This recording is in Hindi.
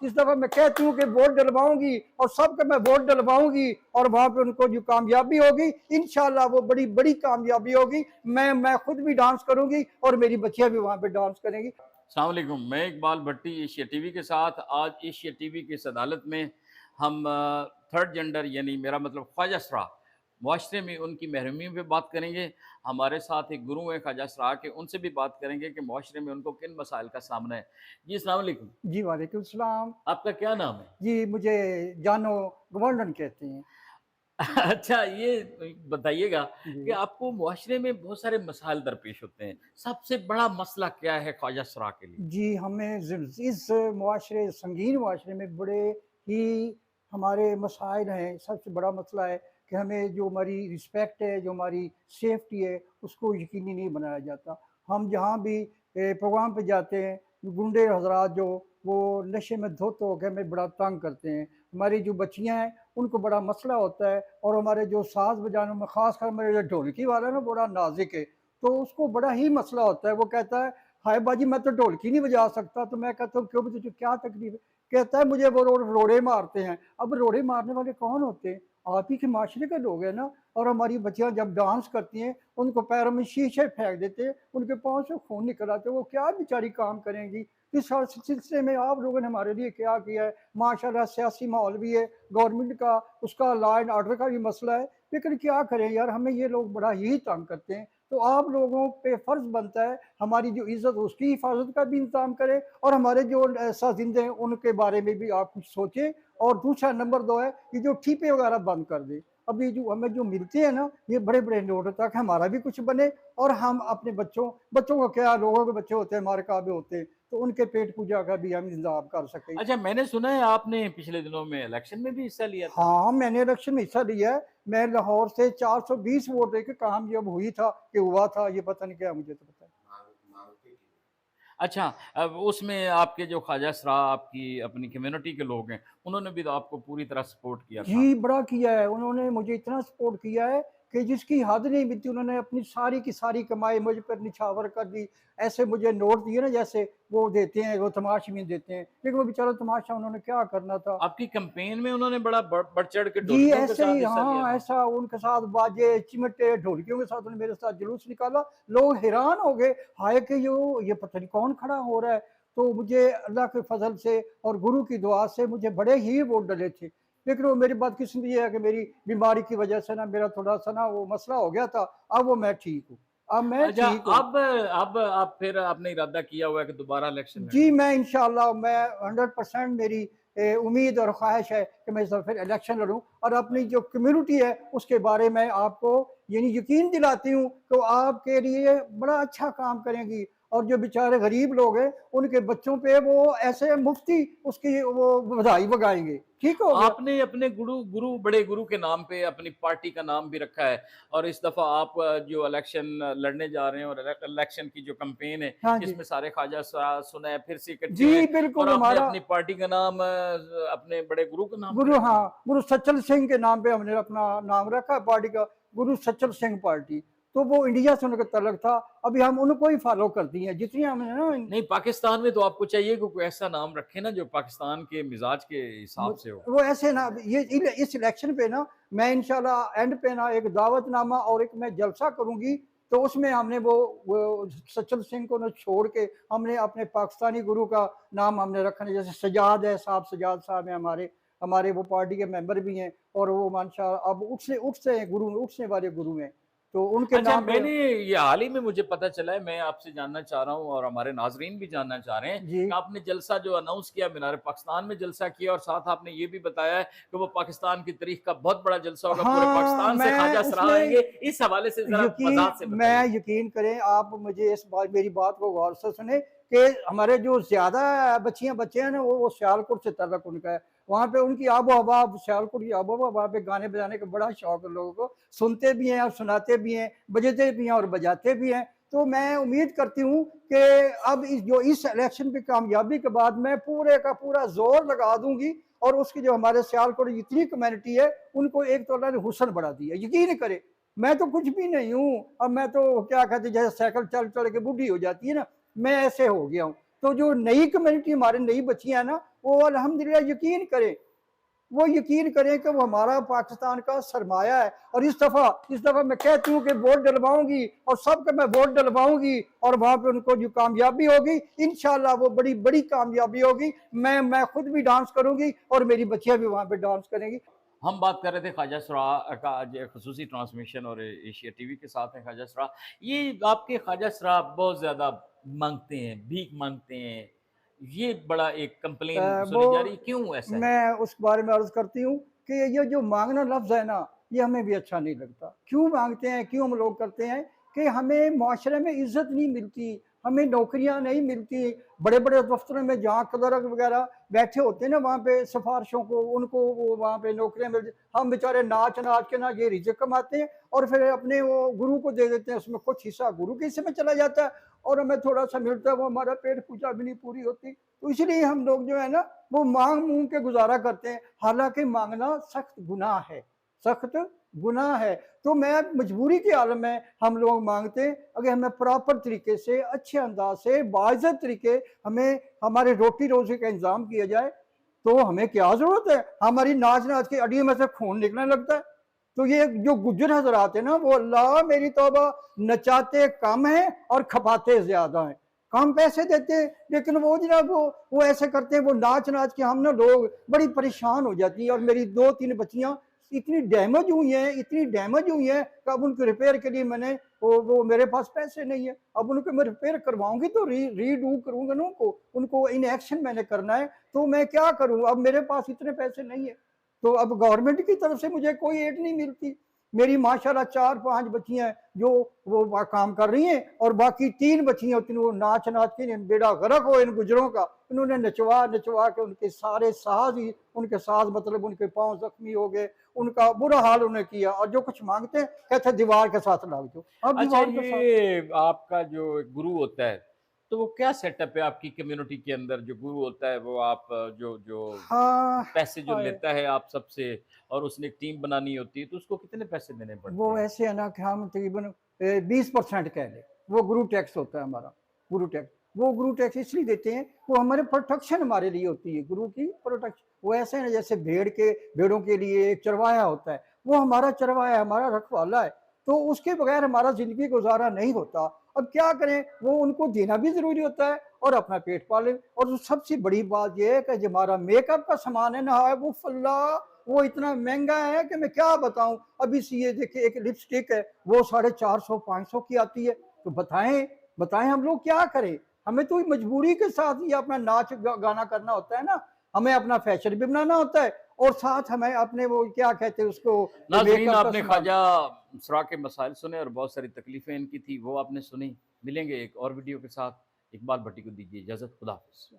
इस दफा मैं कहती हूँ कि वोट डलवाऊंगी और सबके मैं वोट डलवाऊंगी और वहां पे उनको जो कामयाबी होगी इंशाल्लाह वो बड़ी बड़ी कामयाबी होगी। मैं खुद भी डांस करूंगी और मेरी बच्चियां भी वहां पे डांस करेंगी। अस्सलाम वालेकुम, मैं इकबाल भट्टी एशिया टीवी के साथ। आज एशिया टीवी की इस अदालत में हम थर्ड जेंडर यानी मेरा मतलब ख्वाजा सरा मुआशरे में उनकी महरूमी पे बात करेंगे। हमारे साथ एक गुरु हैं ख्वाजा सरा के, उनसे भी बात करेंगे कि मुआशरे में उनको किन मसाइल का सामना है। जी अस्सलाम वालेकुम। जी वालेकुम सलाम। आपका क्या नाम है? जी मुझे जानो गवर्नर कहते हैं। अच्छा, ये बताइएगा कि जी आपको मुआशरे में बहुत सारे मसाइल दरपेश होते हैं, सबसे बड़ा मसला क्या है ख्वाजा सरा के लिए? जी, हमें इस मुआशरे संगीन मुआशरे में बड़े ही हमारे मसाइल हैं। सबसे बड़ा मसला है कि हमें जो हमारी रिस्पेक्ट है, जो हमारी सेफ्टी है, उसको यकीनी नहीं बनाया जाता। हम जहाँ भी प्रोग्राम पे जाते हैं, गुंडे हजरात जो वो नशे में धुत होकर हमें बड़ा तंग करते हैं। हमारी जो बच्चियाँ हैं उनको बड़ा मसला होता है और हमारे जो साज बजाने में ख़ासकर मेरे जो ढोलकी वाला है ना बड़ा नाजुक है, तो उसको बड़ा ही मसला होता है। वो कहता है हाय बाजी मैं तो ढोलकी नहीं बजा सकता। तो मैं कहता हूँ क्यों भी तुझे क्या तकलीफ है? कहता है मुझे वो रोड़े मारते हैं। अब रोड़े मारने वाले कौन होते हैं? आप ही के माशरे के लोग हैं ना। और हमारी बच्चियां जब डांस करती हैं उनको पैरों में शीशे फेंक देते हैं, उनके पाँव से खून निकल आते हैं, वो क्या बेचारी काम करेंगी? इस सिलसिले में आप लोगों ने हमारे लिए क्या किया है? माशाल्लाह सियासी माहौल भी है, गवर्नमेंट का उसका लॉ एंड ऑर्डर का भी मसला है, लेकिन क्या करें यार, हमें ये लोग बड़ा ही तंग करते हैं। तो आप लोगों पे फर्ज बनता है हमारी जो इज्जत उसकी हिफाजत का भी इंतजाम करें और हमारे जो साजिंदे हैं उनके बारे में भी आप कुछ सोचें। और दूसरा नंबर 2 है कि जो ठीपे वगैरह बंद कर दें। अभी जो हमें जो मिलते हैं ना ये बड़े बड़े नोट, ताकि हमारा भी कुछ बने और हम अपने बच्चों को, क्या लोगों के बच्चे होते हैं हमारे काबे होते हैं, तो उनके पेट पूजा का भी हम इंतजाम कर सकें। अच्छा, मैंने सुना है आपने पिछले दिनों में इलेक्शन में भी हिस्सा लिया था। हाँ, मैंने इलेक्शन में हिस्सा लिया है। मैं लाहौर से 420 वोट देके कामयाब हुई था कि हुआ था, ये पता नहीं क्या, मुझे तो पता है। अच्छा, अब उसमें आपके जो ख्वाजा सरा आपकी अपनी कम्युनिटी के लोग हैं, उन्होंने भी तो आपको पूरी तरह सपोर्ट किया था। जी, बड़ा किया है उन्होंने, मुझे इतना सपोर्ट किया है कि जिसकी हद नहीं मिलती। उन्होंने अपनी सारी की सारी कमाई मुझ पर निछावर कर दी। ऐसे मुझे नोट दिए ना, जैसे वो देते हैं, वो तमाशे में देते हैं, लेकिन वो बेचारा तमाशा उन्होंने क्या करना था। आपकी कैंपेन में उन्होंने बड़ा बढ़ चढ़ के जी ढोलकियों के ऐसे साथ ही, हिस्सा लिया हाँ था। ऐसा उनके साथ बाजे चिमटे ढोलकियों के साथ उन्होंने मेरे साथ जुलूस निकाला। लोग हैरान हो गए, हाय कि ये पता नहीं कौन खड़ा हो रहा है। तो मुझे अल्लाह के फजल से और गुरु की दुआ से मुझे बड़े ही वोट डले थे। लेकिन वो मेरी बदकिस्मती है कि मेरी बीमारी की वजह से ना मेरा थोड़ा सा ना वो मसला हो गया था। अब वो मैं ठीक हूँ, अब मैं अच्छा, ठीक हूँ। अब आप फिर आपने इरादा किया हुआ है कि दोबारा इलेक्शन जी, लड़ेंगे। मैं इंशाल्लाह मैं 100% मेरी उम्मीद और ख्वाहिश है कि मैं इस दफ़ा फिर इलेक्शन लड़ूँ और अपनी जो कम्युनिटी है उसके बारे में आपको यानी यकीन दिलाती हूँ कि आपके लिए बड़ा अच्छा काम करेंगी। और जो बेचारे गरीब लोग हैं उनके बच्चों पे वो ऐसे मुफ्ती उसकी वो बधाई बगाएंगे। ठीक हो गया। आपने अपने बड़े गुरु के नाम पे अपनी पार्टी का नाम भी रखा है और इस दफा आप जो इलेक्शन लड़ने जा रहे हैं और इलेक्शन की जो कैंपेन है, हाँ जी। इसमें सारे ख्वाजा सुना है फिर से इकट्ठे जी हुए और बिल्कुल आपने हमारा अपनी पार्टी का नाम अपने बड़े गुरु के नाम पे गुरु, रखा हाँ, है। गुरु सच्चल सिंह के नाम पे हमने अपना नाम रखा पार्टी का, गुरु सच्चल सिंह पार्टी। तो वो इंडिया से उनका तलक था, अभी हम उनको ही फॉलो करती हैं जितनी हमने ना। नहीं, पाकिस्तान में तो आपको चाहिए कि कोई ऐसा नाम रखे ना जो पाकिस्तान के मिजाज के हिसाब से हो। वो ऐसे ना ये इस इलेक्शन पे ना मैं इंशाल्लाह एंड पे ना एक दावतनामा और एक मैं जलसा करूंगी। तो उसमें हमने वो सच्चल सिंह को ना छोड़ के हमने अपने पाकिस्तानी गुरु का नाम हमने रखा है। जैसे सजाद है साहब, सजाद साहब हैं हमारे, हमारे वो पार्टी के मेंबर भी हैं और वो माशाल्लाह अब उठसे गुरु, उठने वाले गुरु हैं, तो उनके अच्छा, नाम पे। मैंने ये हाल ही में मुझे पता चला है, मैं आपसे जानना चाह रहा हूँ और हमारे नाजरीन भी जानना चाह रहे हैं जी कि आपने जलसा जो अनाउंस किया मीनार पाकिस्तान में जलसा किया और साथ आपने ये भी बताया है कि वो पाकिस्तान की तारीख का बहुत बड़ा जलसा होगा, पूरे हाँ, पाकिस्तान से मैं ख्वाजा सरा उसमें आएंगे। इस हवाले से जरा वजाहत से मैं बताइए। यकीन करें आप मुझे इस बात, मेरी बात को गौर से सुने कि हमारे जो ज्यादा बच्चियां बच्चे हैं ना वो सियालकोट से तल्लुक उनका है। वहाँ पे उनकी आबो हवा, सियालकोट की आबो हवा, वहाँ पे गाने बजाने का बड़ा शौक है लोगों को, सुनते भी हैं और सुनाते भी हैं, बजते भी हैं और बजाते भी हैं। तो मैं उम्मीद करती हूँ कि अब जो इस इलेक्शन की कामयाबी के बाद मैं पूरे का पूरा जोर लगा दूंगी और उसकी जो हमारे सियालकोट जितनी कम्युनिटी है उनको एक तो अल्लाह ने हुस्न बढ़ा दिया। यकीन करे मैं तो कुछ भी नहीं हूँ, अब मैं तो क्या कहते जैसे साइकिल चल चल के बूढ़ी हो जाती है ना, मैं ऐसे हो गया हूँ। तो जो नई कम्युनिटी हमारी नई बच्चियां हैं ना वो अल्हम्दुलिल्लाह यकीन करें, वो यकीन करें कि वो हमारा पाकिस्तान का सरमाया है। और इस दफ़ा मैं कहती हूँ कि वोट डलवाऊंगी और सबके मैं वोट डलवाऊंगी और वहाँ पे उनको जो कामयाबी होगी इंशाल्लाह वो बड़ी बड़ी कामयाबी होगी। मैं खुद भी डांस करूंगी और मेरी बच्चियां भी वहाँ पे डांस करेंगी। हम बात कर रहे थे ख्वाजा सरा का आज खसूसी ट्रांसमिशन और एशिया टीवी के साथ हैं ख्वाजा सरा। ये आपके ख्वाजा सरा बहुत ज़्यादा माँगते हैं, भीख माँगते हैं। ये बड़ा एक कंप्लेन वो सुनी जा रही है, क्यों ऐसा है? मैं उस बारे में अर्ज करती हूँ कि ये जो मांगना लफ्ज़ है ना, ये हमें भी अच्छा नहीं लगता। क्यों मांगते हैं, क्यों हम लोग करते हैं कि हमें माशरे में इज्जत नहीं मिलती, हमें नौकरियां नहीं मिलती। बड़े बड़े दफ्तरों में जहाँ क्लर्क वगैरह बैठे होते हैं ना, वहाँ पे सिफारिशों को उनको वो वहाँ पे नौकरियां मिल, हम बेचारे नाच नाच के ना ये रिज़्क़ कमाते हैं और फिर अपने वो गुरु को दे देते हैं, उसमें कुछ हिस्सा गुरु के हिस्से में चला जाता है और हमें थोड़ा सा मिलता है, वो हमारा पेट पूजा भी नहीं पूरी होती। तो इसलिए हम लोग जो है ना वो मांग मूंग के गुजारा करते हैं, हालांकि मांगना सख्त गुनाह है, सख्त गुनाह है। तो मैं मजबूरी के आलम में हम लोग मांगते हैं, अगर हमें प्रॉपर तरीके से अच्छे अंदाज से बाइज्जत तरीके हमें हमारे रोटी रोजी का इंतजाम किया जाए तो हमें क्या जरूरत है। हमारी नाच नाच की अड़ियों में से खून निकलने लगता है। तो ये जो गुज्जर हजरात है ना, वो अल्लाह मेरी तौबा नचाते कम है और खपाते ज्यादा है। कम पैसे देते हैं लेकिन वो जनाब वो ऐसे करते हैं, वो नाच नाच के हम ना लोग बड़ी परेशान हो जाती है। और मेरी 2-3 बच्चियां इतनी डैमेज हुई हैं, इतनी डैमेज हुई हैं कि अब उनके रिपेयर के लिए मैंने वो मेरे पास पैसे नहीं है। अब उनको मैं रिपेयर करवाऊंगी तो रीडू करूंगा ना, उनको इन एक्शन मैंने करना है। तो मैं क्या करूं, अब मेरे पास इतने पैसे नहीं है। तो अब गवर्नमेंट की तरफ से मुझे कोई एड नहीं मिलती। मेरी माशाल्लाह 4-5 बच्चियां जो वो काम कर रही हैं और बाकी 3 बच्चियां होती हैं वो नाच नाच के बेड़ा गर्क हो इन गुजरों का। इन्होंने नचवा नचवा के उनके सारे साज ही, उनके साज मतलब उनके पांव जख्मी हो गए, उनका बुरा हाल उन्हें किया। और जो कुछ मांगते हैं कहते हैं दीवार के साथ लग जाओ। अब अच्छा, दीवार के साथ ये आपका जो गुरु होता है, तो वो क्या सेटअप है आपकी कम्युनिटी के अंदर? जो गुरु होता है वो आप जो जो हाँ पैसे जो हाँ, लेता है आप सबसे, और उसने एक टीम बनानी होती है, तो उसको कितने पैसे देने पड़ते वो हैं? ऐसे है ना कि हम तकरीबन 20% कह लें, वो गुरु टैक्स होता है हमारा। गुरु टैक्स, वो गुरु टैक्स इसलिए देते हैं, वो हमारे प्रोटेक्शन हमारे लिए होती है, गुरु की प्रोटेक्शन। वो ऐसे है ना जैसे भेड़ों के लिए एक चरवाया होता है, वो हमारा चरवाया, हमारा रखवाला है। तो उसके बगैर हमारा जिंदगी गुजारा नहीं होता। अब क्या करें, वो उनको देना भी जरूरी होता है और अपना पेट पाले। और जो सबसे बड़ी बात यह है कि जो हमारा मेकअप का सामान है ना, वो फल्ला, वो इतना महंगा है कि मैं क्या बताऊं। अभी से ये देखिए एक लिपस्टिक है, वो 450-500 की आती है। तो बताएं बताएं हम लोग क्या करें। हमें तो मजबूरी के साथ ये अपना नाच गाना करना होता है ना, हमें अपना फैशन भी बनाना होता है और साथ हमें अपने वो क्या कहते हैं उसको, नाज़रीन, मेकअप का आपने सामान। ख्वाजा सरा के मसाइल सुने और बहुत सारी तकलीफ़ें इनकी थी, वो आपने सुनी। मिलेंगे एक और वीडियो के साथ। इकबाल भट्टी को दीजिए इजाज़त। खुदा हाफ़िज़।